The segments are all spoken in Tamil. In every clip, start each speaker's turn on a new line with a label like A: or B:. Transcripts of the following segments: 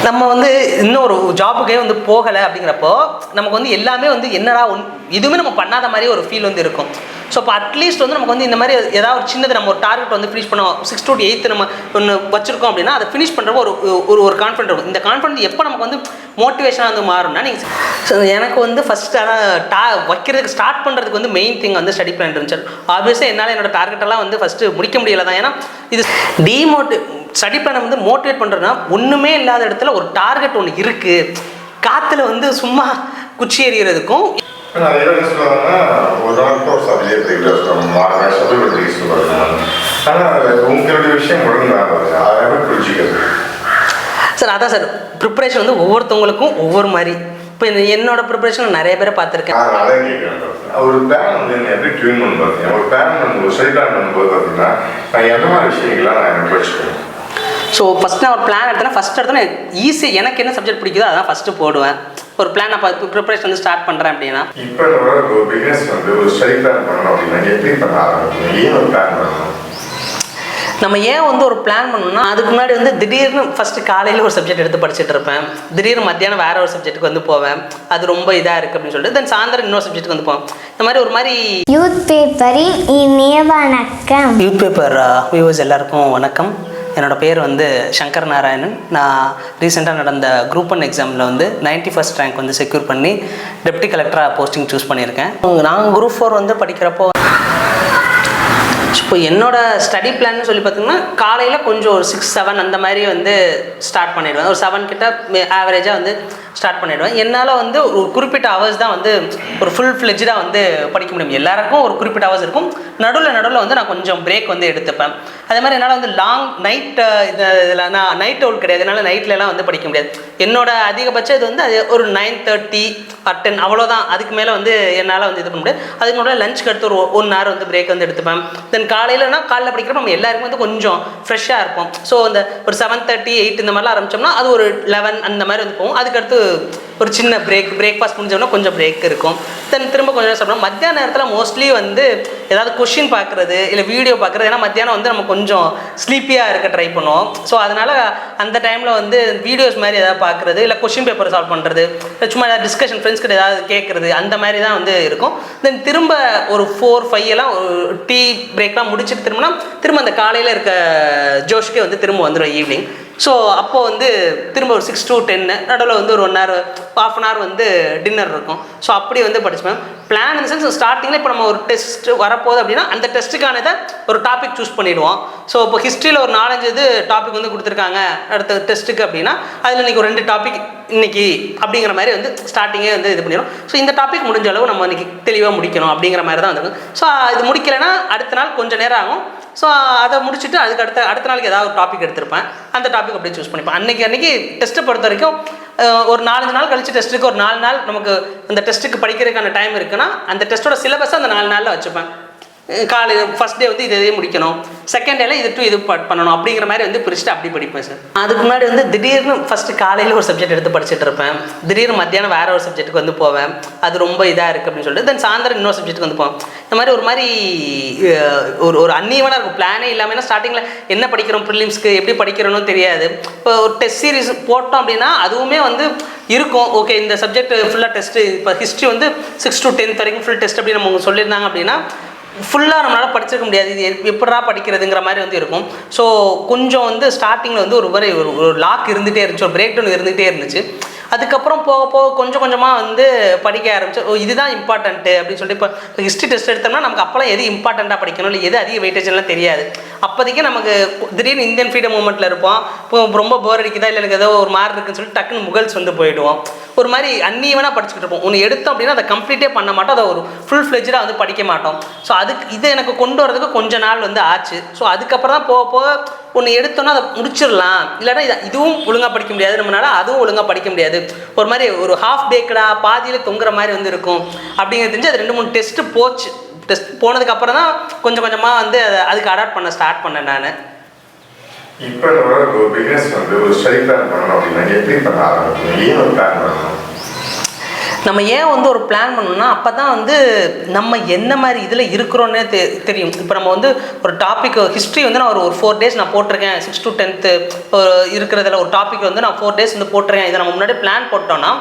A: நம்ம வந்து இன்னொரு ஜாபுக்கே வந்து போகலை அப்படிங்கிறப்போ நமக்கு வந்து எல்லாமே வந்து என்னடா இதுவுமே நம்ம பண்ணாத மாதிரி ஒரு ஃபீல் வந்து இருக்கும். ஸோ இப்போ அட்லீஸ்ட் வந்து நமக்கு வந்து இந்த மாதிரி ஏதாவது ஒரு சின்னது நம்ம ஒரு டார்கெட் வந்து ஃபினிஷ் பண்ணோம் 6 to 8 நம்ம ஒன்று வச்சுருக்கோம் அப்படின்னா அதை ஃபினிஷ் பண்ணுறப்போ ஒரு கான்ஃபிடென்ட் இருக்கும். இந்த கான்ஃபிடென்ட் எப்போ நமக்கு வந்து மோட்டிவேஷனாக வந்து மாறும்னா நீங்கள் எனக்கு வந்து ஃபஸ்ட்டு ஆனால் வைக்கிறதுக்கு ஸ்டார்ட் பண்ணுறதுக்கு வந்து மெயின் திங் வந்து ஸ்டடி பிளான் இருந்துச்சு. ஆப்வியஸாக என்னால் என்னோட டார்கெட்டெல்லாம் வந்து ஃபஸ்ட்டு முடிக்க முடியலை தான். ஏன்னா இது ஸ்டடி பிளானை வந்து மோட்டிவேட் பண்ணுறதுனா ஒன்றுமே இல்லாத இடத்துல ஒரு டார்கெட் ஒன்று இருக்குது, காற்றுல வந்து சும்மா குச்சி எறிகிறதுக்கும் சார் அதான் சார் ப்ரிப்பரேஷன் வந்து ஒவ்வொருத்தவங்களுக்கும் ஒவ்வொரு மாதிரி. இப்போ என்னோட ப்ரிப்பரேஷன் நிறைய பேரை பார்த்துருக்கேன்.
B: ஒரு பிளான் வந்து எப்படி ட்யூன் பண்ணுறது, ஒரு பிளான் ஒரு சைட் பிளான் பண்ணும்போது பார்த்தீங்கன்னா நான் எந்த மாதிரி விஷயங்கள்லாம் நான் எனக்கு வச்சுக்கணும்.
A: ஸோ ஃபஸ்ட் நான் ஒரு பிளான் எடுத்தேன்னா ஃபஸ்ட் எடுத்தோன்னா ஈஸி எனக்கு என்ன சப்ஜெக்ட் பிடிக்குதோ அதான் ஃபஸ்ட்டு போடுவேன். ஒரு பிளான் நான் ப்ரிப்பரேஷன் வந்து ஸ்டார்ட் பண்ணுறேன் அப்படின்னா
B: இப்போ ஒரு பிஸ்னஸ் வந்து ஒரு சைட் பிளான் பண்ணணும் அப்படின்னா எப்படி பண்ண ஆரம்பிக்கணும், ஏன் ஒரு பிளான் பண்ணணும்?
A: நம்ம ஏன் வந்து ஒரு பிளான் பண்ணணும்னா அதுக்கு முன்னாடி வந்து திடீர்னு ஃபஸ்ட்டு காலையில் ஒரு சப்ஜெக்ட் எடுத்து படிச்சுட்டு இருப்பேன், திடீர்னு மத்தியானம் வேறு ஒரு சப்ஜெக்ட்டுக்கு வந்து போவேன், அது ரொம்ப இதாக இருக்குது அப்படின்னு சொல்லிட்டு தென் சாயந்தரம் இன்னொரு சப்ஜெக்ட்டுக்கு வந்து போவேன். இந்த மாதிரி ஒரு மாதிரி
C: யூத் பேப்பரின் இனிய வணக்கம்.
A: யூத் பேப்பர் வியூவர்ஸ் எல்லாருக்கும் வணக்கம். என்னோடய பேர் வந்து சங்கர் நாராயணன். நான் ரீசெண்டாக நடந்த குரூப் 1 எக்ஸாமில் வந்து 91st ரேங்க் வந்து செக்யூர் பண்ணி டெப்டி கலெக்டராக போஸ்டிங் சூஸ் பண்ணியிருக்கேன். நான் குரூப் 4 வந்து படிக்கிறப்போ இப்போ என்னோடய ஸ்டடி பிளான்னு சொல்லி பார்த்தீங்கன்னா காலையில் கொஞ்சம் ஒரு 6-7 அந்த மாதிரி வந்து ஸ்டார்ட் பண்ணிவிடுவேன். ஒரு 7 கிட்ட ஆவரேஜாக வந்து ஸ்டார்ட் பண்ணிவிடுவேன். என்னால் வந்து ஒரு குறிப்பிட்ட ஹவர்ஸ் தான் வந்து ஒரு ஃபுல் ஃப்ளெஜ்டாக வந்து படிக்க முடியும். எல்லாருக்கும் ஒரு குறிப்பிட்ட ஹவர்ஸ் இருக்கும். நடுவில் வந்து நான் கொஞ்சம் பிரேக் வந்து எடுத்துப்பேன். அதே மாதிரி என்னால் வந்து லாங் நைட் இதில் நான் நைட் அவுட் கிடையாது, என்னால் நைட்லலாம் வந்து படிக்க முடியாது. என்னோட அதிகபட்சம் இது வந்து அது ஒரு 9:30 or 10 அவ்வளோதான். அதுக்கு மேலே வந்து என்னால் வந்து இது பண்ண முடியாது. அதுக்கு முன்னாடி லஞ்சுக்கு அடுத்து ஒரு 1 hour வந்து பிரேக் வந்து எடுத்துப்பேன். தென் காலையில் படிக்கிறப்ப நம்ம எல்லாருமே வந்து கொஞ்சம் ஃப்ரெஷ்ஷாக இருப்போம். ஸோ அந்த ஒரு 7:30, 8 இந்த மாதிரிலாம் ஆரம்பித்தோம்னா அது ஒரு 11 அந்த மாதிரி வந்து போகும். அதுக்கடுத்து ஒரு சின்ன பிரேக்ஃபாஸ்ட் முடிஞ்சோம்னா கொஞ்சம் பிரேக் இருக்கும். தென் திரும்ப கொஞ்சம் நேரம் சாப்பிடுவோம். மத்தியான நேரத்தில் மோஸ்ட்லி வந்து ஏதாவது கொஷின் பார்க்குறது இல்லை வீடியோ பார்க்குறது. ஏன்னா மத்தியானம் வந்து நம்ம கொஞ்சம் ஸ்லீப்பியாக இருக்க ட்ரை பண்ணுவோம். ஸோ அதனால் அந்த டைமில் வந்து வீடியோஸ் மாதிரி ஏதாவது பார்க்குறது இல்லை கொஷின் பேப்பர் சால்வ் பண்ணுறது இல்லை சும்மா ஏதாவது டிஸ்கஷன் ஃப்ரெண்ட்ஸ் கிட்ட ஏதாவது கேட்குறது அந்த மாதிரி தான் வந்து இருக்கும். தென் திரும்ப ஒரு 4-5 எல்லாம் ஒரு டீ பிரேக்லாம் முடிச்சுட்டு திரும்ப அந்த காலையில் இருக்க ஜோஷ்க்கே வந்து திரும்ப வந்துடும் ஈவினிங். ஸோ அப்போது வந்து திரும்ப ஒரு 6 to 10 நடுவில் வந்து ஒரு 1 hour 1/2 hour வந்து டின்னர் இருக்கும். ஸோ அப்படி வந்து படிச்சுப்பேன். பிளான் இந்த சென்ஸ் ஸ்டார்டிங்கில் இப்போ நம்ம ஒரு டெஸ்ட் வரப்போகுது அப்படின்னா அந்த டெஸ்ட்டுக்கானதை ஒரு டாபிக் சூஸ் பண்ணிவிடுவோம். ஸோ இப்போ ஹிஸ்ட்ரியில் ஒரு 4-5 இது டாபிக் வந்து கொடுத்துருக்காங்க அடுத்த டெஸ்ட்டுக்கு அப்படின்னா அதில் இன்றைக்கி ஒரு 2 டாபிக் இன்றைக்கி அப்படிங்கிற மாதிரி வந்து ஸ்டார்டிங்கே வந்து இது பண்ணிடும். ஸோ இந்த டாபிக் முடிஞ்ச அளவு நம்ம இன்றைக்கி தெளிவாக முடிக்கணும் அப்படிங்கிற மாதிரி தான் வந்துருக்கும். ஸோ இது முடிக்கலைன்னா அடுத்த நாள் கொஞ்சம் நேரம் ஆகும். ஸோ அதை முடிச்சுட்டு அதுக்கு அடுத்த நாளைக்கு ஏதாவது ஒரு டாபிக் எடுத்திருப்பேன், அந்த டாபிக் அப்படியே சூஸ் பண்ணிப்பேன். அன்றைக்கி டெஸ்ட்டை பொறுத்த வரைக்கும் ஒரு 4-5 நாள் கழிச்சு டெஸ்ட்டுக்கு ஒரு 4 நாள் நமக்கு அந்த டெஸ்ட்டுக்கு படிக்கிறதுக்கான டைம் இருக்குன்னா அந்த டெஸ்ட்டோட சிலபஸை அந்த 4 நாளில் வச்சுப்பேன். காலையில் ஃபஸ்ட் டே வந்து இதே முடிக்கணும், செகண்ட் டேல இது பண்ணணும் அப்படிங்கிற மாதிரி வந்து பிரிச்சுட்டு அப்படி படிப்பேன் சார். அதுக்கு முன்னாடி வந்து திடீர்னு ஃபஸ்ட்டு காலையில் ஒரு சப்ஜெக்ட் எடுத்து படிச்சுட்டு இருப்பேன், திடீர்னு மத்தியானம் வேறு ஒரு சப்ஜெக்ட்டுக்கு வந்து போவேன், அது ரொம்ப இதாக இருக்குது அப்படின்னு சொல்லிட்டு தென் சாயந்தரம் இன்னொரு சப்ஜெக்ட்டுக்கு வந்து போவேன். இந்த மாதிரி ஒரு மாதிரி ஒரு அன்ஈவனாக இருக்கும், பிளானே இல்லாமல். ஏன்னா ஸ்டார்டிங்கில் என்ன படிக்கிறோம், ப்ரிலிம்ஸ்க்கு எப்படி படிக்கிறோன்னு தெரியாது. இப்போ ஒரு டெஸ்ட் சீரிஸ் போட்டோம் அப்படின்னா அதுவுமே வந்து இருக்கும். ஓகே இந்த சப்ஜெக்ட் ஃபுல்லாக டெஸ்ட்டு, இப்போ ஹிஸ்ட்ரி வந்து 6 to 10 வரைக்கும் ஃபுல் டெஸ்ட் அப்படின்னு நம்ம சொல்லியிருந்தாங்க அப்படின்னா ஃபுல்லாக நம்மளால் படிச்சிருக்க முடியாது. இது எப்படா படிக்கிறதுங்கிற மாதிரி வந்து இருக்கும். ஸோ கொஞ்சம் வந்து ஸ்டார்டிங்கில் வந்து ஒரு லாக் இருந்துகிட்டே இருந்துச்சு, ஒரு பிரேக் டவுன் இருந்துகிட்டே இருந்துச்சு. அதுக்கப்புறம் போக கொஞ்சம் கொஞ்சமாக வந்து படிக்க ஆரம்பிச்சு இதுதான் இம்பார்ட்டன்ட்டு அப்படின்னு சொல்லிட்டு இப்போ ஹிஸ்ட்ரி டெஸ்ட் எடுத்தோம்னா நமக்கு அப்போலாம் எது இம்பார்ட்டண்ட்டாக படிக்கணும் இல்லை எது அதிக வெயிட்டேஜ்லாம் தெரியாது. அப்போதைக்கு நமக்கு திடீர்னு இந்தியன் ஃப்ரீடம் மூமெண்ட்டில் இருப்போம், இப்போ ரொம்ப போர் அடிக்குதா இல்லை எனக்கு ஏதோ ஒரு மாதிரி இருக்குன்னு சொல்லிட்டு டக்குன்னு முகல்ஸ் வந்து போயிடுவோம். ஒரு மாதிரி அன்னீவனாக படிச்சுக்கிட்டு இருப்போம். ஒன்று எடுத்தோம் அப்படின்னா அதை கம்ப்ளீட்டே பண்ண மாட்டோம், அதை ஒரு ஃபுல் ஃப்ளெஜ்டாக வந்து படிக்க மாட்டோம். ஸோ இது எனக்கு கொண்டு வரதுக்கு கொஞ்ச நாள் வந்து ஆச்சு. ஸோ அதுக்கப்புறம் தான் போக ஒன்று எடுத்தோன்னா அதை முடிச்சிடலாம், இல்லைன்னா இதுவும் ஒழுங்காக படிக்க முடியாது நம்மளால, அதுவும் ஒழுங்காக படிக்க முடியாது, ஒரு மாதிரி ஒரு ஹாஃப் பேக்கடாக பாதியில் தொங்குற மாதிரி வந்து இருக்கும் அப்படிங்கிறது தெரிஞ்சு அது 2-3 டெஸ்ட்டு போச்சு. டெஸ்ட் போனதுக்கப்புறம் தான் கொஞ்சம் கொஞ்சமாக வந்து அதுக்கு அடாப்ட் பண்ண ஸ்டார்ட் பண்ணேன் நான்.
B: இப்போ ஒரு பிஸ்னஸ் வந்து ஒரு ஸ்டடி பிளான் பண்ணணும் அப்படின்னா எப்படி பண்ண ஆரம்பிக்கணும், ஏன் ஒரு பிளான் பண்ணணும்?
A: நம்ம ஏன் வந்து ஒரு பிளான் பண்ணணும்னா அப்போ தான் வந்து நம்ம என்ன மாதிரி இதில் இருக்கிறோன்னே தெரியும். இப்போ நம்ம வந்து ஒரு டாபிக் ஹிஸ்ட்ரி வந்து நான் ஒரு 4 days நான் போட்டிருக்கேன், 6 to 10th இருக்கிறதுல ஒரு டாபிக் வந்து நான் 4 days வந்து போட்டிருக்கேன். இதை நம்ம முன்னாடி பிளான் போட்டோன்னா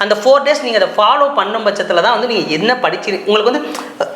A: அந்த 4 days நீங்கள் அதை ஃபாலோ பண்ணும் பட்சத்தில் தான் வந்து நீங்கள் என்ன படிக்கிறீங்க. உங்களுக்கு வந்து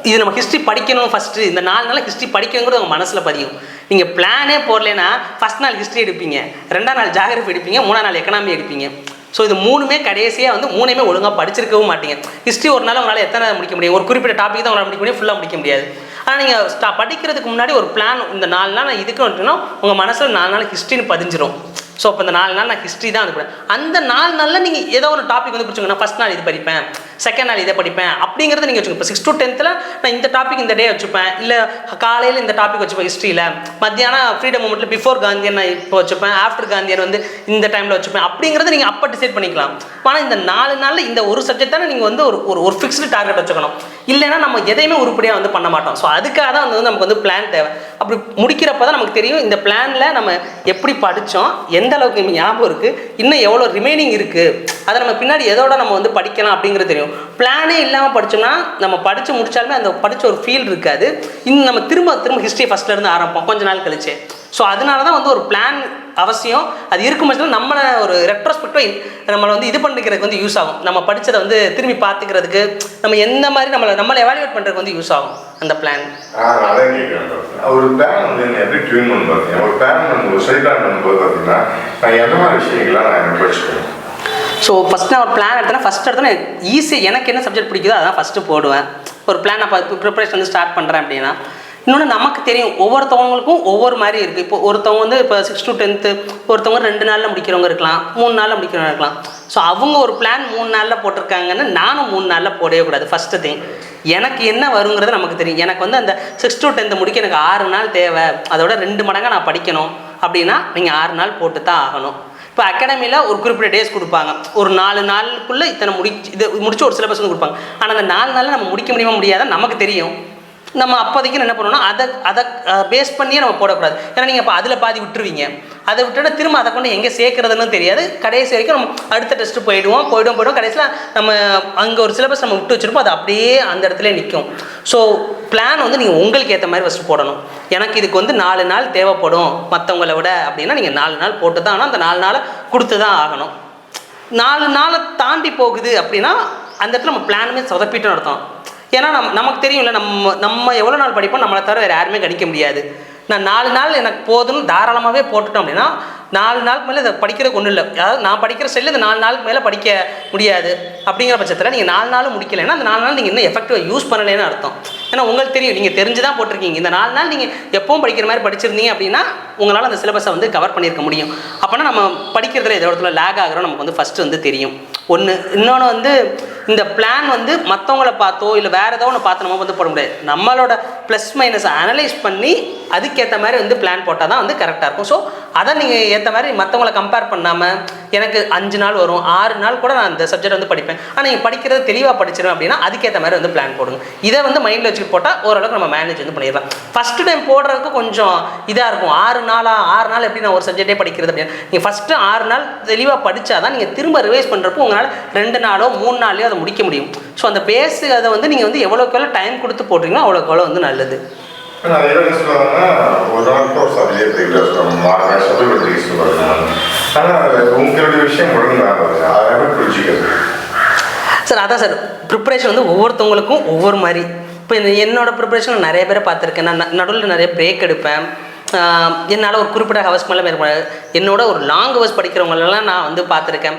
A: இது நம்ம ஹிஸ்ட்ரி படிக்கணும் ஃபஸ்ட்டு, இந்த 4 நாள் ஹிஸ்ட்ரி படிக்கணுங்கிறது உங்கள் மனசில் பதியும். நீங்கள் பிளானே போடலைன்னா ஃபஸ்ட் நாள் ஹிஸ்ட்ரி எடுப்பீங்க, 2ஆம் நாள் ஜாகிரபி எடுப்பீங்க, 3ஆம் நாள் எக்கனாமி எடுப்பீங்க. ஸோ இது 3மே கடைசியாக வந்து 3மே ஒழுங்காக படிச்சிருக்கவும் மாட்டீங்க. ஹிஸ்ட்ரி ஒரு நாள் உங்களால் எத்தனை முடிக்க முடியும், ஒரு குறிப்பிட்ட டாபிக் தான் உங்களால் முடிக்க முடியும், ஃபுல்லாக முடிக்க முடியாது. ஆனால் நீங்கள் படிக்கிறதுக்கு முன்னாடி ஒரு பிளான், இந்த 4 நாள் நான் இதுக்கு வந்துட்டுனா உங்கள் மனசில் 4 நாள் ஹிஸ்ட்ரின்னு பதிஞ்சிரும். ஸோ அப்போ இந்த 4 நாள் நான் ஹிஸ்ட்ரி தான் வந்து அந்த 4 நாளில் நீங்கள் ஏதோ ஒரு டாபிக் வந்து பிடிச்சிங்க. நான் ஃபஸ்ட் நாள் இது படிப்பேன், செகண்ட் நாள் இதை படிப்பேன் அப்படிங்கிறத நீங்கள் வச்சுக்கோங்க. இப்போ 6 to 10th நான் இந்த டாபிக் இந்த டே வச்சுப்பேன், இல்லை காலையில் இந்த டாபிக் வச்சுப்பேன் ஹிஸ்ட்ரியில், மத்தியானம் ஃப்ரீடம் மூமெண்ட்டில் பிஃபோர் காந்தியன் நான் இப்போ வச்சுப்பேன், ஆஃப்டர் காந்தியன் வந்து இந்த டைமில் வச்சுப்பேன் அப்படிங்கிறத நீங்கள் அப்போ டிசைட் பண்ணிக்கலாம். ஆனால் இந்த 4 நாளில் இந்த ஒரு சப்ஜெக்ட் தானே நீங்கள் வந்து ஒரு ஃபிக்ஸ்டு டார்கெட் வச்சுக்கணும். இல்லைன்னா நம்ம எதையுமே உருப்படியாக வந்து பண்ண மாட்டோம். ஸோ அதுக்காக தான் வந்து நமக்கு வந்து பிளான் தேவை. அப்படி முடிக்கிறப்ப தான் நமக்கு தெரியும் இந்த பிளானில் நம்ம எப்படி படித்தோம், எந்த அளவுக்கு ஞாபகம் இருக்குது, இன்னும் எவ்வளோ ரிமைனிங் இருக்குது, அதை நம்ம பின்னாடி எதோட நம்ம வந்து படிக்கலாம் அப்படிங்கிறது தெரியும். பிளானே இல்லாமல் படித்தோம்னா நம்ம படித்து முடித்தாலுமே அந்த படித்த ஒரு ஃபீல் இருக்காது. இன்னும் நம்ம திரும்ப ஹிஸ்ட்ரி ஃபஸ்ட்லேருந்து ஆரம்பிப்போம் கொஞ்ச நாள் கழிச்சு. ஸோ அதனால தான் வந்து ஒரு பிளான் அவசியம். அது இருக்கும் பட்சத்தில் நம்மளை ஒரு ரெட்ரோஸ்பெக்டிவ் நம்மளை வந்து இது பண்ணிக்கிறதுக்கு வந்து யூஸ் ஆகும். நம்ம படித்ததை வந்து திரும்பி பார்த்துக்கிறதுக்கு, நம்ம எந்த மாதிரி நம்மளை எவாலுவேட் பண்ணுறதுக்கு வந்து யூஸ் ஆகும் அந்த பிளான்.
B: அதான் கேட்குறேன். ஒரு பிளான் வந்து எப்படி ட்யூன் பண்ணி பார்த்தீங்கன்னா, ஒரு பிளான் வந்து ஒரு சைட்லான் பண்ணும்போது பார்த்தீங்கன்னா நான் எந்த மாதிரி விஷயங்கள்லாம் நான் எனக்கு வச்சுக்கணும்.
A: ஸோ ஃபஸ்ட் நான் ஒரு பிளான் எடுத்தேன்னா ஃபஸ்ட் எடுத்தோன்னா ஈஸியாக எனக்கு என்ன சப்ஜெக்ட் பிடிக்குதோ அதான் ஃபஸ்ட்டு போடுவேன். ஒரு பிளான் நான் ப்ரிப்பரேஷன் வந்து ஸ்டார்ட் பண்ணுறேன் அப்படின்னா, இன்னொன்று நமக்கு தெரியும் ஒவ்வொருத்தவங்களுக்கும் ஒவ்வொரு மாதிரி இருக்குது. இப்போ ஒருத்தவங்க வந்து இப்போ 6 to 10th ஒருத்தவங்க 2 நாளில் முடிக்கிறவங்க இருக்கலாம், 3 நாளில் முடிக்கிறவங்க இருக்கலாம். ஸோ அவங்க ஒரு பிளான் 3 நாளில் போட்டிருக்காங்கன்னு நானும் 3 நாளில் போடவே கூடாது. ஃபஸ்ட்டு திங் எனக்கு என்ன வருங்கிறது நமக்கு தெரியும். எனக்கு வந்து அந்த 6 to 10th முடிக்க எனக்கு 6 நாள் தேவை, அதோட 2 மடங்காக நான் படிக்கணும் அப்படின்னா நீங்கள் 6 நாள் போட்டு தான் ஆகணும். இப்போ அகாடமியில் ஒரு குறிப்பிட்ட டேஸ் கொடுப்பாங்க, ஒரு 4 நாளுக்குள்ளே இத்தனை முடிச்சு ஒரு சிலபஸ் வந்து கொடுப்பாங்க. ஆனால் அந்த 4 நாளில் நம்ம முடிக்க முடியாத நமக்கு தெரியும். நம்ம அப்போதைக்கு என்ன பண்ணணும்னா அதை பேஸ் பண்ணியே நம்ம போடக்கூடாது. ஏன்னா நீங்கள் இப்போ அதில் பாதி விட்டுருவீங்க, அதை விட்டுட்டு திரும்ப அதை கொண்டு எங்கே சேர்க்குறதுன்னு தெரியாது. கடைசி வரைக்கும் நம்ம அடுத்த டெஸ்ட்டு போயிடுவோம். கடைசியில் நம்ம அங்கே ஒரு சிலபஸ் நம்ம விட்டு வச்சுருப்போம், அது அப்படியே அந்த இடத்துல நிற்கும். ஸோ பிளான் வந்து நீங்கள் உங்களுக்கு ஏற்ற மாதிரி ஃபஸ்ட்டு போடணும். எனக்கு இதுக்கு வந்து 4 நாள் தேவைப்படும் மற்றவங்கள விட அப்படின்னா நீங்கள் 4 நாள் போட்டு தான் ஆனால் அந்த 4 நாளை கொடுத்து தான் ஆகணும். 4 நாளை தாண்டி போகுது அப்படின்னா அந்த இடத்துல நம்ம பிளானுமே சொதப்பிட்டு நடத்தோம். ஏன்னா நமக்கு தெரியும்ல, நம்ம எவ்வளோ நாள் படிப்போம், நம்மளை தவிர வேறு யாருமே கணிக்க முடியாது. நான் 4 நாள் எனக்கு போதும்னு தாராளமாகவே போட்டுட்டோம் அப்படின்னா 4 நாளுக்கு மேலே இதை படிக்கிறதுக்கு ஒன்றும் இல்லை. அதாவது நான் படிக்கிற ஸ்டைலில் இந்த 4 நாளுக்கு மேலே படிக்க முடியாது. அப்படிங்கிற பட்சத்தில் நீங்கள் 4 நாளும் முடிக்கலைன்னா அந்த 4 நாள் நீங்கள் இன்னும் எஃபெக்டிவாக யூஸ் பண்ணலைன்னு அர்த்தம். ஏன்னா உங்களுக்கு தெரியும், நீங்கள் தெரிஞ்சு தான் போட்டிருக்கீங்க. இந்த 4 நாள் நீங்கள் எப்பவும் படிக்கிற மாதிரி படிச்சிருந்தீங்க அப்படின்னா உங்களால் அந்த சிலபஸை வந்து கவர் பண்ணியிருக்க முடியும். அப்போனா நம்ம படிக்கிறதுல எதோ இடத்துல லேக் ஆகிறோம் நமக்கு வந்து ஃபஸ்ட்டு வந்து தெரியும். இன்னொன்று வந்து இந்த பிளான் வந்து மற்றவங்கள பார்த்தோ இல்லை வேறு ஏதோ ஒன்று பார்த்து நம்ம வந்து போட முடியாது. நம்மளோட ப்ளஸ் மைனஸை அனலைஸ் பண்ணி அதுக்கேற்ற மாதிரி வந்து பிளான் போட்டால் தான் வந்து கரெக்டாக இருக்கும். ஸோ அதை நீங்கள் ஏற்ற மாதிரி மற்றவங்களை கம்பேர் பண்ணாமல் எனக்கு 5 நாள் வரும் 6 நாள் கூட நான் இந்த சப்ஜெக்ட் வந்து படிப்பேன், ஆனால் நீங்கள் படிக்கிறது தெளிவாக படிச்சிடும் அப்படின்னா அதுக்கேற்ற மாதிரி வந்து பிளான் போடுங்க. இதை வந்து மைண்டில் வச்சுட்டு போட்டால் ஓரளவுக்கு நம்ம மேனேஜ் வந்து பண்ணிடலாம். ஃபஸ்ட்டு டைம் போடுறதுக்கு கொஞ்சம் இதாக இருக்கும். 6 நாள் எப்படி நான் ஒரு சப்ஜெக்டே படிக்கிறது அப்படின்னா நீங்கள் ஃபஸ்ட்டு 6 நாள் தெளிவாக படித்தா தான் நீங்கள் திரும்ப ரிவைஸ் பண்ணுறப்போ உங்களால் 2 நாளோ 3 நாள்லையோ அதை முடிக்க முடியும். ஸோ அந்த பேஸு அதை வந்து நீங்கள் வந்து எவ்வளோக்கு எவ்வளோ டைம் கொடுத்து போடுறீங்களோ அவ்வளோக்கு எவ்வளோ வந்து நல்லது.
B: நான் என்ன சொல்லுவாங்கன்னா ஒரு நாள் ஒரு சப்ஜெக்ட் சொல்லுவாங்க. ஆனால் உங்களுடைய விஷயம் முழுங்க அதை புரிஞ்சுக்கிறது
A: சார். அதான் சார், ப்ரிப்பரேஷன் வந்து ஒவ்வொருத்தவங்களுக்கும் ஒவ்வொரு மாதிரி. இப்போ என்னோட ப்ரிப்பரேஷன் நிறைய பேரை பார்த்துருக்கேன். நான் நடுவில் நிறைய பிரேக் எடுப்பேன். என்னால் ஒரு குறிப்பிட்ட ஹவர்ஸ்க்கு மேலே என்னோட ஒரு லாங் ஹவர்ஸ் படிக்கிறவங்களெல்லாம் நான் வந்து பார்த்துருக்கேன்.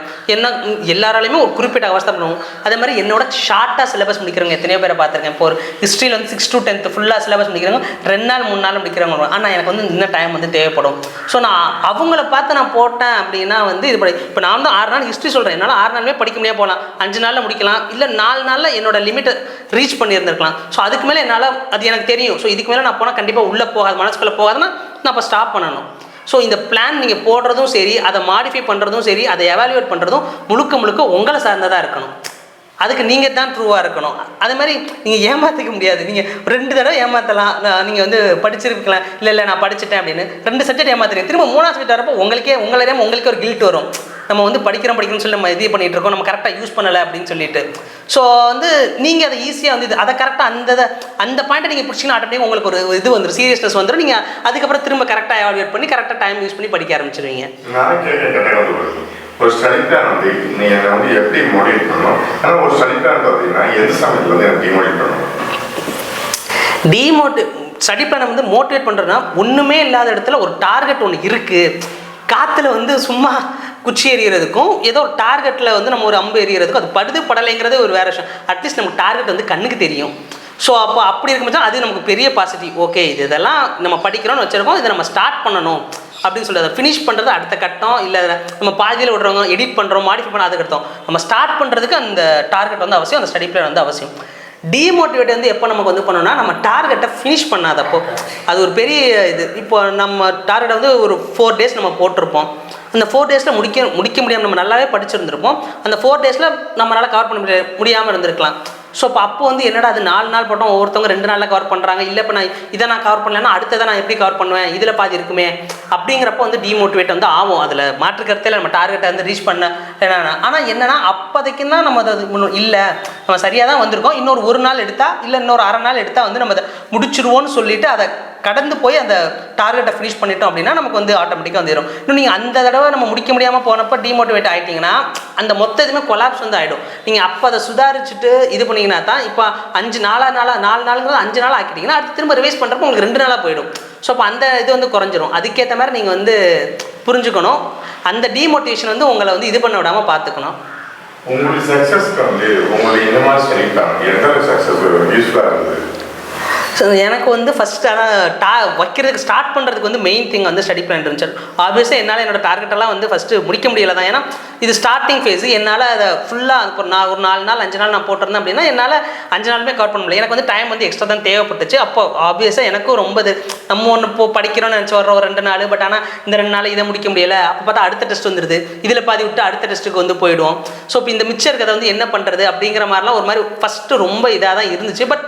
A: எல்லாராலையுமே ஒரு குறிப்பிட்ட ஹவர்ஸ் தான் பண்ணுவோம். அதே மாதிரி என்னோட ஷார்ட்டாக சிலபஸ் முடிக்கிறவங்க எத்தனையோ பேரை பார்த்துருக்கேன். இப்போ ஒரு ஹிஸ்ட்ரியில் வந்து 6 to 10th ஃபுல்லாக சிலபஸ் முடிக்கிறவங்க 2 நாள் 3 நாள் முடிக்கிறவங்க. ஆனால் எனக்கு வந்து இன்னும் டைம் வந்து தேவைப்படும். ஸோ நான் அவங்கள பார்த்து நான் போட்டேன் அப்படின்னா வந்து இது இப்போ நான் வந்து 6 நாள் ஹிஸ்ட்ரி சொல்கிறேன், என்னால் 6 நாளுமே படிக்க முடியாது போகலாம், 5 நாளில் முடிக்கலாம், இல்லை 4 நாளில் என்னோட லிமிட்டை ரீச் பண்ணியிருந்திருக்கலாம். ஸோ அதுக்கு மேலே என்னால் அது எனக்கு தெரியும். ஸோ இதுக்கு மேலே நான் போனால் கண்டிப்பாக உள்ளே போகாது, மனசுக்குள்ளே போகாதுன்னா நான் இப்போ ஸ்டாப் பண்ணணும். ஸோ இந்த பிளான் நீங்கள் போடுறதும் சரி, அதை மாடிஃபை பண்ணுறதும் சரி, அதை எவாலுவேட் பண்ணுறதும் முழுக்க உங்களை சார்ந்ததாக இருக்கணும். அதுக்கு நீங்கள் தான் ட்ரூவாக இருக்கணும். அதே மாதிரி நீங்கள் ஏமாற்றிக்க முடியாது. நீங்கள் 2 தடவை ஏமாற்றலாம். நீங்கள் வந்து படிச்சிருக்கலாம், இல்லை நான் படிச்சுட்டேன் அப்படின்னு 2 சப்ஜெக்ட் ஏமாத்துறீங்க, திரும்ப 3ஆவது சப்ஜெக்ட் வரப்போ உங்களுக்கே ஒரு கில்ட் வரும். நம்ம வந்து படிக்கிறோம்னு சொல்லி நம்ம இது பண்ணிகிட்டு இருக்கோம், நம்ம கரெக்டாக யூஸ் பண்ணலை அப்படின்னு சொல்லிட்டு. ஸோ வந்து நீங்கள் அதை ஈஸியாக வந்து அதை கரெக்டாக அந்த பாயிண்ட்டை நீங்கள் பிடிச்சிங்கன்னா ஆட்டோமேட்டிக் உங்களுக்கு ஒரு இது வந்துடும், சீரியஸ்னஸ் வந்துடும். நீங்கள் அதுக்கப்புறம் திரும்ப கரெக்டாக எவாலுவேட் பண்ணி கரெக்டாக டைம் யூஸ் பண்ணி படிக்க ஆரம்பிச்சிருவீங்க.
B: நான் ஒரு ஸ்டடி பிளான் வந்து நீங்கள் வந்து எப்படி மோட்டிவேட் பண்ணணும், ஆனால் ஒரு ஸ்டடி பிளான் பார்த்தீங்கன்னா எந்த சமயத்தில் வந்து எனக்கு டிமோட்டிவேட் பண்ணணும். ஸ்டடி பிளானை வந்து மோட்டிவேட் பண்ணுறதுனா ஒன்றுமே இல்லாத இடத்துல ஒரு டார்கெட் ஒன்று இருக்குது, காற்றுல வந்து சும்மா குச்சி எறிகிறதுக்கும் ஏதோ ஒரு டார்கெட்டில் வந்து நம்ம ஒரு அம்பு எறிகிறதுக்கும் அது படுது படலைங்கிறதே ஒரு வேறு விஷயம். அட்லீஸ்ட் நமக்கு டார்கெட் வந்து கண்ணுக்கு தெரியும். ஸோ அப்போ அப்படி இருக்கும்போது அது நமக்கு பெரிய பாசிட்டிவ். ஓகே, இதெல்லாம் நம்ம படிக்கிறோம்னு வச்சுருக்கோம், இதை நம்ம ஸ்டார்ட் பண்ணணும் அப்படின்னு சொல்லி அதை ஃபினிஷ் பண்ணுறது அடுத்த கட்டம். இல்லை நம்ம பாதியில் விடுறவங்க எடிட் பண்ணுறோம், மாடிஃபை பண்ண அதுக்கு கட்டம். நம்ம ஸ்டார்ட் பண்ணுறதுக்கு அந்த டார்கெட் வந்து அவசியம், அந்த ஸ்டடி பிளான் வந்து அவசியம். டிமோட்டிவேட் வந்து எப்போ நமக்கு வந்து பண்ணோம்னா நம்ம டார்கெட்டை ஃபினிஷ் பண்ணாதப்போ. அது ஒரு பெரிய இது. இப்போ நம்ம டார்கெட்டை வந்து ஒரு 4 days நம்ம போட்டிருப்போம், அந்த 4 daysல முடிக்க முடியாமல் நம்ம நல்லாவே படிச்சிருந்துருப்போம், அந்த 4 daysல நம்மளால் கவர் பண்ண முடியாமல் இருந்திருக்கலாம். ஸோ அப்போ வந்து என்னடா அது 4 நாள் போட்டோம், ஒவ்வொருத்தவங்க 2 நாளில் கவர் பண்ணுறாங்க, இல்லை இப்போ நான் கவர் பண்ணலன்னா அடுத்ததை நான் எப்படி கவர் பண்ணுவேன், இதில் பாதி இருக்குமே அப்படிங்கிறப்போ வந்து டிமோட்டிவேட் வந்து ஆகும். அதில் மாற்று கருத்தில் நம்ம டார்கெட்டை வந்து ரீச் பண்ண என்னன்னா, ஆனால் என்னன்னா அப்போதைக்கு தான் நம்ம அது இல்லை நம்ம சரியாக தான் வந்திருக்கோம், இன்னொரு 1 நாள் எடுத்தால் இல்லை இன்னொரு அரை நாள் எடுத்தால் வந்து நம்ம அதை முடிச்சிருவோன்னு சொல்லிட்டு அதை கடந்து போய் அந்த டார்கெட்டை ஃபினிஷ் பண்ணிட்டோம் அப்படின்னா நமக்கு வந்து ஆட்டோமேட்டிக்காக வந்துடும். இன்னும் நீங்கள் அந்த தடவை நம்ம முடிக்க முடியாமல் போனப்போ டிமோட்டிவேட் ஆகிட்டிங்கன்னா அந்த மொத்த இதுவுமே கொலாப்ஸ் வந்து ஆகிடும். நீங்கள் அப்போ அதை சுதாரிச்சுட்டு இது பண்ணிங்கன்னா தான் இப்போ 4 நாளுங்கிறது 5 நாள் ஆக்கிட்டிங்கன்னா அடுத்து திரும்ப ரிவைஸ் பண்ணுறப்போ உங்களுக்கு 2 நாளாக போயிடும். ஸோ அப்போ அந்த இது வந்து குறைஞ்சிரும். அதுக்கேற்ற மாதிரி நீங்கள் வந்து புரிஞ்சுக்கணும். அந்த டிமோட்டிவேஷன் வந்து உங்களை வந்து இது பண்ண விடாமல் பார்த்துக்கணும். உங்களுடைய சக்ஸஸ்க்கு வந்து உங்களுடைய இந்த மாதிரி சொல்லிட்டாங்க எந்த சக்ஸஸ் யூஸ்ஃபுல்லாக இருந்தது?
A: ஸோ எனக்கு வந்து ஃபஸ்ட்டு ஆனால் வைக்கிறதுக்கு ஸ்டார்ட் பண்ணுறதுக்கு வந்து மெயின் திங் வந்து ஸ்டடி பிளான் இருந்துச்சு. ஆப்வியஸாக என்னால் என்னோடய டார்கெட்டெல்லாம் வந்து ஃபஸ்ட்டு முடிக்க முடியலை தான். ஏன்னா இது ஸ்டார்டிங் ஃபேஸு. என்னால் அதை ஃபுல்லாக ஒரு 4 நாள் 5 நாள் நான் போட்டிருந்தேன் அப்படின்னா என்னால் 5 நாளுமே கவர் பண்ண முடியல. எனக்கு வந்து டைம் வந்து எக்ஸ்ட்ரா தான் தேவைப்பட்டுச்சு. அப்போ ஆப்வியஸாக எனக்கும் ரொம்ப இது நம்ம ஒன்று படிக்கிறோன்னு நினச்சி வர்றோம் ஒரு 2 நாள், பட் ஆனால் இந்த 2 நாள் இதை முடிக்க முடியலை. அப்போ பார்த்தா அடுத்த டெஸ்ட் வந்துடுது, இதில் பாதி விட்டு அடுத்த டெஸ்ட்டுக்கு வந்து போயிடுவோம். ஸோ இப்போ இந்த மிச்சம் இருக்கிறத வந்து என்ன பண்ணுறது அப்படிங்கிற மாதிரிலாம் ஒரு மாதிரி ஃபஸ்ட்டு ரொம்ப இதாக தான் இருந்துச்சு. பட்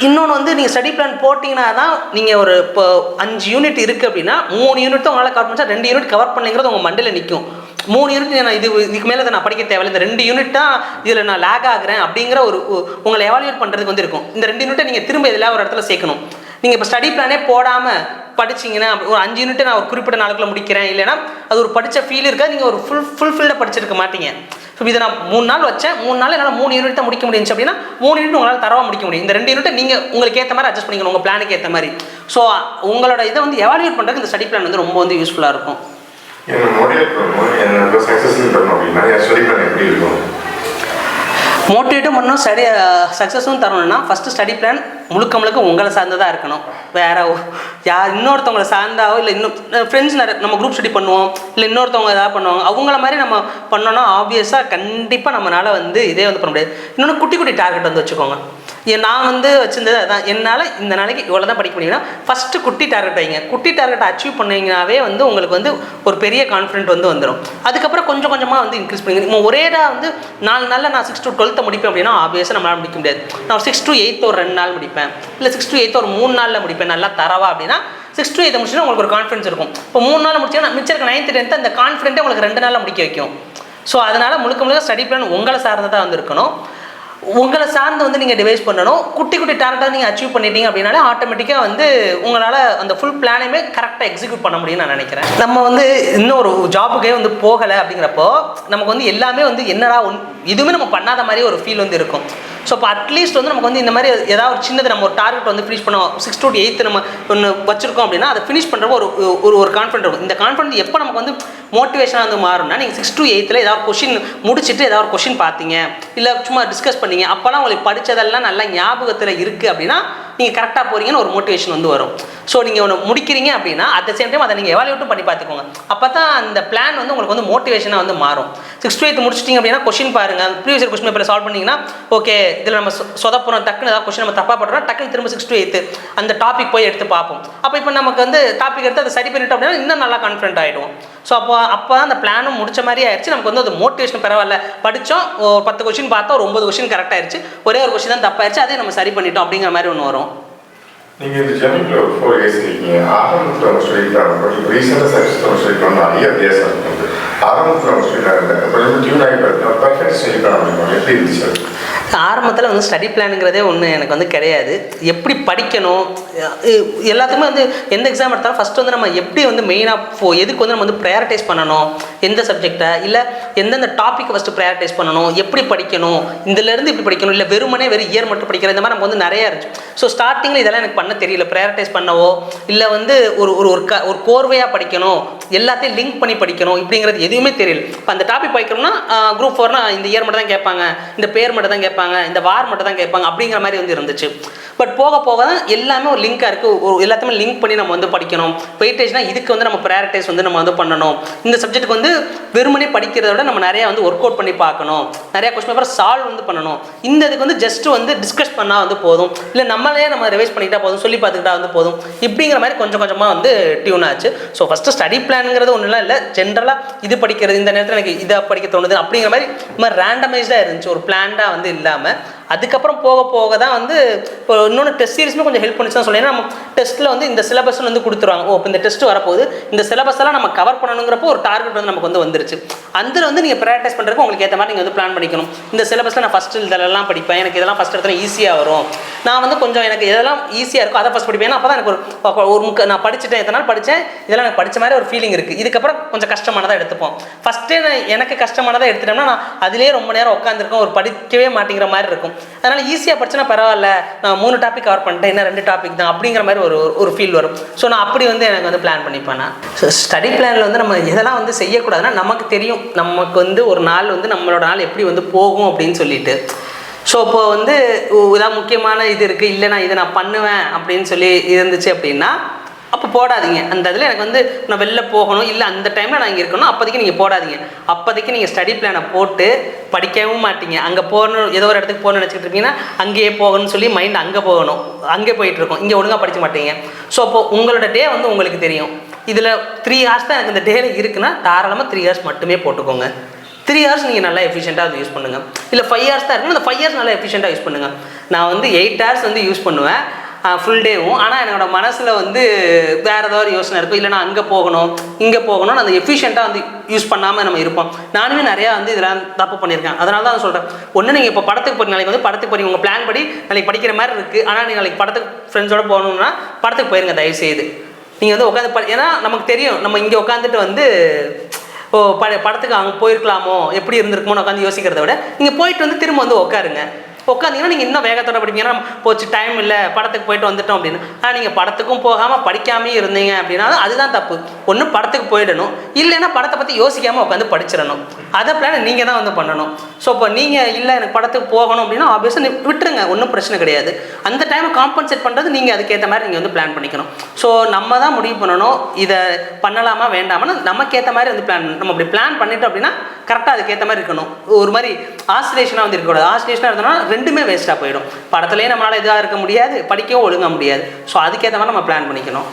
A: இன்னொன்று வந்து நீங்கள் ஸ்டடி பிளான் போட்டிங்கன்னா தான் நீங்கள் ஒரு இப்போ 5 யூனிட் இருக்குது அப்படின்னா 3 யூனிட் தான் உங்களால் கவர் பண்ணா 2 யூனிட் கவர் பண்ணிங்கிறது உங்கள் மண்டையில் நிற்கும். 3 யூனிட் நான் இதுக்கு மேலே நான் படிக்க தேவையில்லை, இந்த 2 யூனிட் தான் இதில் நான் லேக் ஆகுறேன் அப்படிங்கிற ஒரு உங்களை எவாலுவேட் பண்ணுறதுக்கு வந்து இருக்கும். இந்த 2 யூனிட்டை நீங்கள் திரும்ப இதில் ஒரு இடத்துல சேர்க்கணும். நீங்கள் இப்போ ஸ்டடி பிளானே போடாமல் படிச்சிங்கன்னா ஒரு 5 யூனிட்டை நான் ஒரு குறிப்பிட்ட நாளுக்குள்ளே முடிக்கிறேன், இல்லைன்னா அது ஒரு படித்த ஃபீல் இருக்கா, நீங்கள் ஒரு ஃபுல்ஃபில்டாக படிச்சிருக்க மாட்டீங்க. ஸோ இதை நான் 3 நாள் வச்சேன், 3 நாள் என்னால் 3 யூனிட் தான் முடிக்க முடிஞ்சுச்சு அப்படின்னா 3 யூனிட் உங்களால் தரவாக முடிக்க முடியும். இந்த 2 யூனிட்டை நீங்கள் உங்களுக்கு ஏற்ற மாதிரி அட்ஜஸ்ட் பண்ணிக்கணும், உங்கள் பிளானுக்கு ஏற்ற மாதிரி. ஸோ உங்களோட இதை வந்து எவாலுவேட் பண்ணுறதுக்கு இந்த ஸ்டடி பிளான் வந்து ரொம்ப வந்து யூஸ்ஃபுல்லாக இருக்கும்.
B: என்ன மோட்டிவேட் பண்ணணும், என்னோட சக்ஸஸ் தரணும் அப்படின்னா என் ஸ்டடி பிளான் எப்படி இருக்கும்?
A: மோட்டிவேட்டும் பண்ணணும், சக்ஸஸும் தரணும்னா ஃபஸ்ட்டு ஸ்டடி பிளான் முழுக்க உங்களை சார்ந்ததாக இருக்கணும். வேறு இன்னொருத்தவங்களை சார்ந்தாவோ இல்லை இன்னும் ஃப்ரெண்ட்ஸ் நம்ம குரூப் ஸ்டடி பண்ணுவோம், இல்லை இன்னொருத்தவங்க ஏதாவது பண்ணுவாங்க, அவங்கள மாதிரி நம்ம பண்ணோன்னா ஆப்வியஸாக கண்டிப்பாக நம்மளால் வந்து இதே வந்து பண்ண முடியாது. இன்னொன்று குட்டி டார்கெட் வந்து வச்சுக்கோங்க. நான் வந்து வச்சுருந்தது அதான், என்னால் இந்த நாளைக்கு இவ்வளோ தான் படிக்க முடியும்னா ஃபஸ்ட்டு குட்டி டார்கெட் வைங்க. குட்டி டார்கெட்டை அச்சீவ் பண்ணிங்கனாவே வந்து உங்களுக்கு வந்து ஒரு பெரிய கான்ஃபிடென்ட் வந்து வந்துடும். அதுக்கப்புறம் கொஞ்சமாக வந்து இன்க்ரீஸ் பண்ணி நம்ம ஒரேடாக வந்து 4 நாளில் நான் 6 to 12 முடிப்பேன் அப்படின்னா ஆப்வியஸாக நம்மளால் முடிக்க முடியாது. நான் 6 to 8 ஒரு 2 நாள் முடிப்பேன், இல்லை 6 to 8 ஒரு 3 நாளில் முடிப்பேன் நல்லா தரவா அப்படின்னா 6 to 8 முடிச்சுன்னா உங்களுக்கு ஒரு கான்ஃபிடன்ஸ் இருக்கும். இப்போ 3 நாள் முடிச்சீங்கன்னா மிச்சம் இருக்க 9th 10th அந்த கான்ஃபிடென்ட்டே உங்களுக்கு 2 நாளில் முடிக்க வைக்கும். ஸோ அதனால் முழுக்க ஸ்டடி பிளான் உங்களை சார்ந்ததாக வந்து இருக்கணும். உங்களை சார்ந்து வந்து நீங்கள் டிவைஸ் பண்ணணும். குட்டி டார்கெட்டாக நீங்கள் அச்சீவ் பண்ணிட்டீங்க அப்படின்னாலே ஆட்டோமேட்டிக்காக வந்து உங்களால் அந்த ஃபுல் பிளானையுமே கரெக்டாக எக்ஸிக்யூட் பண்ண முடியும்னு நான் நினைக்கிறேன். நம்ம வந்து இன்னும் ஒரு ஜாபுக்கே வந்து போகலை அப்படிங்கிறப்போ நமக்கு வந்து எல்லாமே வந்து என்னடா எதுவுமே நம்ம பண்ணாத மாதிரி ஒரு ஃபீல் வந்து இருக்கும். ஸோ இப்போ அட்லீஸ்ட் வந்து நமக்கு வந்து இந்த மாதிரி ஏதாவது ஒரு சின்னது நம்ம ஒரு டார்கெட் வந்து ஃபினிஷ் பண்ணுவோம். 6 to 8 நம்ம ஒன்று வச்சுருக்கோம் அப்படின்னா அதை ஃபினிஷ் பண்ணுறப்போ ஒரு கான்ஃபிடென்ட் இருக்கும். இந்த கான்ஃபிடென்ட் எப்போ நமக்கு வந்து மோட்டிவேஷனாக வந்து மாறும்னா நீங்கள் 6 to 8 ஏதாவது கொஷின் முடிச்சுட்டு ஏதாவது ஒரு கொஷின் பார்த்தீங்க, இல்லை சும்மா டிஸ்கஸ் பண்ணீங்க, அப்போல்லாம் உங்களுக்கு படித்ததெல்லாம் நல்லா ஞாபகத்தில் இருக்குது அப்படின்னா நீங்கள் கரெக்டாக போகிறீங்கன்னு ஒரு மோட்டிவேஷன் வந்து வரும். ஸோ நீங்கள் ஒன்று முடிக்கிறீங்க அப்படின்னா அட் த சேம் டைம் அதை நீங்கள் எவாலுவேட்டும் பண்ணி பார்த்துக்கோங்க. அப்போ தான் அந்த பிளான் வந்து உங்களுக்கு வந்து மோட்டிவேஷனாக வந்து மாறும். 6 to 8 முடிச்சிட்டிங்க அப்படின்னா கொஷின் பாருங்கள், previous year question paper solve பண்ணிங்கன்னா ஓகே இதில் நம்ம சொதப்புறோம், டக்குன்னு ஏதாவது கொஸ்டின் நம்ம தப்பாக பண்ணுறோம், டக்குன்னு திரும்ப 6 to 8 அந்த டாபிக் போய் எடுத்து பார்ப்போம். அப்போ இப்போ நமக்கு வந்து டாபிக் எடுத்து அதை சரி பண்ணிட்டோம் அப்படின்னா இன்னும் நல்லா கான்ஃபிடென்ட் ஆகிடும். ஸோ அப்போ அந்த பிளானும் முடிச்ச மாதிரி ஆயிடுச்சு. நமக்கு வந்து அது மோட்டிவேஷன் பரவாயில்ல, படித்தோம் ஒரு 10 கொஸ்டின் பார்த்தோம், ஒரு 9 கொஸ்டின் கரெக்ட் ஆயிடுச்சு, ஒரே ஒரு கொஸ்டின் தான் தப்பாயிருச்சு, அதே நம்ம சரி பண்ணிட்டோம் அப்படிங்கிற மாதிரி ஒன்று வரும்.
B: நீங்கள் இந்த ஜெர்னியில் ஒரு 4 years இருக்கீங்க. ஆரம்பத்தில் ஸ்டடி பிளான் ரீசெண்டாக ஸ்டடி பிளான் நிறைய வித்தியாசம் இருக்குது.
D: ஆரம்பத்தில் கொஞ்சம் டியூன் ஆகிட்டு பர்ஃபெக்ட் செய்யணும் அப்படின்னா எப்படி இருந்துச்சு?
B: ஆரம்பத்தில் வந்து ஸ்டடி பிளானுங்கிறதே ஒன்று எனக்கு வந்து கிடையாது. எப்படி படிக்கணும் எல்லாத்துக்குமே வந்து எந்த எக்ஸாம் எடுத்தாலும் ஃபஸ்ட்டு வந்து நம்ம எப்படி வந்து மெயினாக எதுக்கு வந்து நம்ம வந்து ப்ரையாரிட்டைஸ் பண்ணணும், எந்த சப்ஜெக்டை இல்லை எந்தெந்த டாப்பிக் ஃபஸ்ட்டு ப்ரையாரிட்டைஸ் பண்ணணும், எப்படி படிக்கணும், இதுலேருந்து இப்படி படிக்கணும், இல்லை வெறுமனே வெறும் இயர் மட்டும் படிக்கிற இந்த மாதிரி நமக்கு வந்து நிறையா இருந்துச்சு. ஸோ ஸ்டார்டிங்கில் இதெல்லாம் எனக்கு பண்ண தெரியல, ப்ரையாரிட்டைஸ் பண்ணவோ இல்லை வந்து ஒரு கோர்வையாக படிக்கணும், எல்லாத்தையும் லிங்க் பண்ணி படிக்கணும் இப்படிங்கிறது எதுவுமே தெரியல. இப்போ அந்த டாபிக் படிக்கணும்னா குரூப் 4னா இந்த இயர் மட்டும் தான் கேட்பாங்க, இந்த பேர் மட்டும் தான் கேட்பாங்க, இந்த வார் மட்டும் தான் கேட்பாங்க அப்படிங்கிற மாதிரி வந்து இருந்துச்சு. பட் போக போக தான் எல்லாமே ஒரு லிங்காக இருக்குது, எல்லாத்தையுமே லிங்க் பண்ணி நம்ம வந்து படிக்கணும். வெயிட்டேஜ்னா இதுக்கு வந்து நம்ம ப்ரையாரிட்டைஸ் வந்து நம்ம வந்து பண்ணணும். இந்த சப்ஜெக்ட்டுக்கு வந்து வெறுமனே படிக்கிறத விட நம்ம நிறையா வந்து ஒர்க் அவுட் பண்ணி பார்க்கணும், நிறையா கொஸ்டின் பேப்பர் சால்வ் வந்து பண்ணணும். இந்த இதுக்கு வந்து ஜஸ்ட் வந்து டிஸ்கஸ் பண்ணால் வந்து போதும், இல்லை நம்மளே நம்ம ரிவைஸ் பண்ணிக்கிட்டா போதும், சொல்லி பார்த்துக்கிட்டா வந்து போதும், இப்படிங்கிற மாதிரி கொஞ்சம் கொஞ்சமாக வந்து டியூன் ஆச்சு. ஸோ ஃபஸ்ட்டு ஸ்டடி பிளானுங்கிறது ஒன்றுலாம் இல்லை, ஜென்ரலாக இது படிக்கிறது இந்த நேரத்தில் எனக்கு இதை படிக்க தோணுது அப்படிங்கிற மாதிரி ரேண்டமைஸ்டாக இருந்துச்சு, ஒரு பிளான்டாக வந்து இல்லாமல். அதுக்கப்புறம் போக போக தான் வந்து இப்போ இன்னொன்று டெஸ்ட் சீரிஸுமே கொஞ்சம் ஹெல்ப் பண்ணிச்சு தான் சொல்லி. ஏன்னா நம்ம டெஸ்ட்டில் வந்து இந்த சிலபஸ் வந்து கொடுத்துருவாங்க, ஓ இப்போ இந்த டெஸ்ட் வரப்போகுது, இந்த சிலபஸ் எல்லாம் நம்ம கவர் பண்ணணுங்கிறப்போ ஒரு டார்கெட் வந்து நமக்கு வந்து வந்துருச்சு. அதில் வந்து நீங்கள் ப்ராக்டிஸ் பண்ணுறதுக்கு உங்களுக்கு ஏற்ற மாதிரி நீங்கள் வந்து பிளான் பண்ணிக்கணும். இந்த சிலபஸில் நான் ஃபஸ்ட்டு இதெல்லாம் படிப்பேன், எனக்கு இதெல்லாம் ஃபஸ்ட் இடத்துல ஈஸியாக வரும், நான் வந்து கொஞ்சம் எனக்கு எதெல்லாம் ஈஸியாக இருக்கும் அதை ஃபஸ்ட் படிப்பேன். அப்போ தான் எனக்கு நான் படிச்சுட்டேன், எத்தனை நாள் படித்தேன், இதெல்லாம் எனக்கு படித்த மாதிரி ஒரு ஃபீலிங் இருக்குது. இதுக்கப்புறம் கொஞ்சம் கஷ்டமானதாக எடுத்துப்போம். ஃபஸ்ட்டே எனக்கு கஷ்டமானதாக எடுத்துட்டோம்னா நான் அதிலே ரொம்ப நேரம் உட்காந்துருக்கோம், ஒரு படிக்கவே மாட்டேங்கிற மாதிரி இருக்கும். அதனால் ஈஸியாக படிச்சுன்னா பரவாயில்ல, நான் 3 டாபிக் கவர் பண்ணிட்டேன், இன்னும் 2 டாபிக் தான் அப்படிங்கிற மாதிரி ஒரு ஃபீல் வரும். ஸோ நான் அப்படி வந்து எனக்கு வந்து பிளான் பண்ணிப்பேன். நான் ஸ்டடி பிளானில் வந்து நம்ம எதெல்லாம் வந்து செய்யக்கூடாதுன்னா நமக்கு தெரியும், நமக்கு வந்து ஒரு நாள் வந்து நம்மளோட நாள் எப்படி வந்து போகும் அப்படின்னு சொல்லிட்டு. ஸோ இப்போ வந்து இதான் முக்கியமான இது இருக்குது, இல்லை நான் இதை நான் பண்ணுவேன் அப்படின்னு சொல்லி இருந்துச்சு அப்படின்னா அப்போ போடாதீங்க. அந்த இதில் எனக்கு வந்து நான் வெளில போகணும், இல்லை அந்த டைமில் நான் இங்கே இருக்கணும், அப்போதைக்கு நீங்கள் போடாதீங்க. அப்போதைக்கு நீங்கள் ஸ்டடி பிளானை போட்டு படிக்கவும் மாட்டீங்க. அங்கே போகணும், ஏதோ ஒரு இடத்துக்கு போகணும்னு நினச்சிட்டு இருப்பீங்கன்னா அங்கேயே போகணும்னு சொல்லி மைண்ட் அங்கே போகணும், அங்கே போயிட்டுருக்கோம், இங்கே ஒழுங்காக படிக்க மாட்டீங்க. ஸோ அப்போ உங்களோட டே வந்து உங்களுக்கு தெரியும், இதில் 3 hours தான் எனக்கு இந்த டேயில் இருக்குன்னா தாராளமாக 3 hours மட்டுமே போட்டுக்கோங்க. 3 hours நீங்கள் நல்லா எஃபிஷியண்ட்டாக அதை யூஸ் பண்ணுங்கள். இல்லை 5 hours தான் இருக்குன்னா அந்த 5 hours நல்லா எஃபிஷியண்ட்டாக யூஸ் பண்ணுங்கள். நான் வந்து 8 hours வந்து யூஸ் பண்ணுவேன் ஃபுல் டேவும். ஆனால் என்னோட மனசில் வந்து வேறு ஏதோ ஒரு யோசனை இருக்கும், இல்லை நான் அங்கே போகணும் இங்கே போகணும்னு அந்த எஃபிஷியண்ட்டாக வந்து யூஸ் பண்ணாமல் நம்ம இருப்போம். நானுமே நிறையா வந்து இதெல்லாம் தப்பு பண்ணியிருக்கேன். அதனால தான் சொல்கிறேன், ஒன்று நீங்கள் இப்போ படத்துக்கு போய் நாளைக்கு வந்து படத்துக்கு போய் உங்கள் பிளான் படி நாளைக்கு படிக்கிற மாதிரி இருக்குது, ஆனால் நீங்கள் நாளைக்கு படத்துக்கு ஃப்ரெண்ட்ஸோடு போகணுன்னா படத்துக்கு போயிருங்க தயவுசெய்து. நீங்கள் வந்து உட்காந்து ஏன்னா நமக்கு தெரியும் நம்ம இங்கே உட்காந்துட்டு வந்து ஓ படத்துக்கு அங்கே போயிருக்கலாமோ எப்படி இருந்திருக்குமோன்னு உட்காந்து யோசிக்கிறத விட நீங்கள் போயிட்டு வந்து திரும்ப வந்து உட்காருங்க. உட்காந்திங்கன்னா நீங்கள் இன்னும் வேகத்தோட படிப்பீங்க. ஏன்னா போச்சு டைம் இல்லை படத்துக்கு போயிட்டு வந்துட்டோம் அப்படின்னு. ஆனால் நீங்கள் படத்துக்கும் போகாமல் படிக்காமே இருந்தீங்க அப்படின்னா அதுதான் தப்பு. ஒன்று படத்துக்கு போயிடணும், இல்லைன்னா படத்தை பற்றி யோசிக்காமல் உட்காந்து படிச்சிடணும். அதை பிளான் நீங்கள் தான் வந்து பண்ணணும். ஸோ இப்போ நீங்கள் இல்லை எனக்கு படத்துக்கு போகணும் அப்படின்னா ஆப்வியஸாக விட்டுருங்க, ஒன்றும் பிரச்சனை கிடையாது. அந்த டைமை காம்பன்சேட் பண்ணுறது நீங்கள் அதுக்கேற்ற மாதிரி நீங்கள் வந்து பிளான் பண்ணிக்கணும். ஸோ நம்ம தான் முடிவு பண்ணணும் இதை பண்ணலாமா வேண்டாமான்னு. நமக்கேற்ற மாதிரி வந்து பிளான் நம்ம அப்படி பிளான் பண்ணிட்டோம் அப்படின்னா கரெக்டாக அதுக்கேற்ற மாதிரி இருக்கணும். ஒரு மாதிரி ஆசிலேஷனாக வந்து இருக்கக்கூடாது. ஆசிலேஷனாக இருந்தோம்னா ரெண்டுமே வேஸ்ட்டாக போயிடும். படத்துலேயே நம்மளால் இதாக இருக்க முடியாது, படிக்கவும் ஒழுங்க முடியாது. ஸோ அதுக்கேற்ற மாதிரி நம்ம பிளான் பண்ணிக்கணும்.